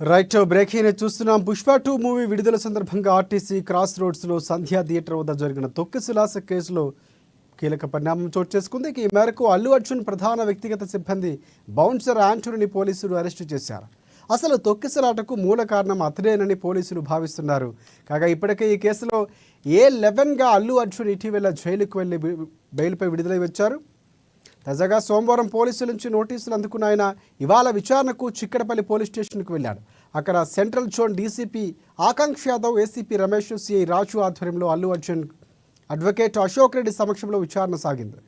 Right breaking చూస్తున్నాం. Pushpa 2 movie విడుదల సందర్భంగా ఆర్టీసీ క్రాస్ రోడ్స్లో సంధ్యా థియేటర్ వద్ద జరిగిన తొక్కిసలాట కేసులో కీలక పరిణామం చోటు చేసుకుంది. ఈ మేరకు అల్లు అర్జున్ ప్రధాన వ్యక్తిగత సిబ్బంది బౌన్సర్ యాంటోనీని పోలీసులు అరెస్టు చేశారు. అసలు తొక్కిసలాటకు మూల కారణం అతడేనని పోలీసులు భావిస్తున్నారు. కాగా ఇప్పటికే ఈ కేసులో A11గా అల్లు అర్జున్ ఇటీవల జైలుకు వెళ్లి బెయిల్పై విడుదలై వచ్చారు. తాజాగా సోమవారం పోలీసుల నుంచి నోటీసులు అందుకున్న ఆయన ఇవాళ విచారణకు చిక్కడపల్లి పోలీస్ స్టేషన్కు వెళ్ళాడు. అక్కడ సెంట్రల్ జోన్ డీసీపీ ఆకాంక్ష యాదవ్, ఏసీపీ రమేష్, సిఐ రాజు ఆధ్వర్యంలో అల్లు అర్జున్ అడ్వకేట్ అశోక్ రెడ్డి సమక్షంలో విచారణ సాగింది.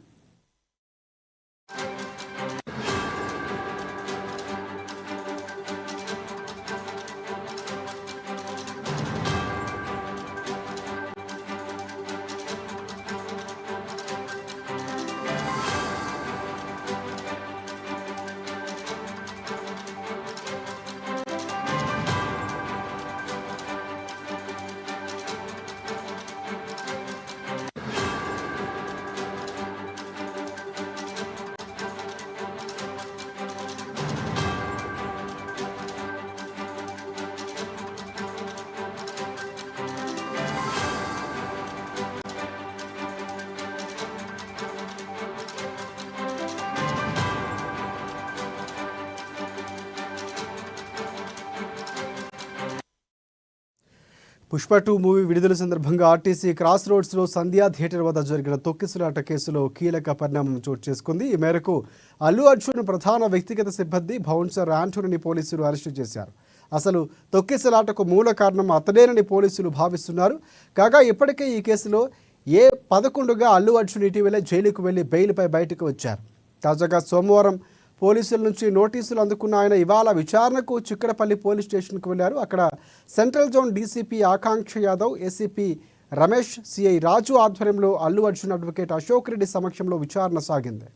పుష్ప 2 మూవీ విడుదల సందర్భంగా ఆర్టీసీ క్రాస్ రోడ్స్లో సంధ్యా థియేటర్ వద్ద జరిగిన తొక్కిసలాట కేసులో కీలక పరిణామం చోటు చేసుకుంది. ఈ మేరకు అల్లు అర్జున్ ప్రధాన వ్యక్తిగత సిబ్బంది బౌన్సర్ యాంటోనీని పోలీసులు అరెస్టు చేశారు. అసలు తొక్కిసలాటకు మూల కారణం అతడేనని పోలీసులు భావిస్తున్నారు. కాగా ఇప్పటికే ఈ కేసులో A11గా అల్లు అర్జున్ ఇటీవల జైలుకు వెళ్లి బెయిల్పై బయటకు వచ్చారు. తాజాగా సోమవారం పోలీసుల నుంచి నోటీసులు అందుకున్న ఆయన ఇవాళ విచారణకు చిక్కడపల్లి పోలీస్ స్టేషన్కు వెళ్లారు. అక్కడ సెంట్రల్ జోన్ డీసీపీ ఆకాంక్ష యాదవ్, ఏసీపీ రమేష్, సిఐ రాజు ఆధ్వర్యంలో అల్లు అర్జున్ అడ్వకేట్ అశోక్ రెడ్డి సమక్షంలో విచారణ సాగింది.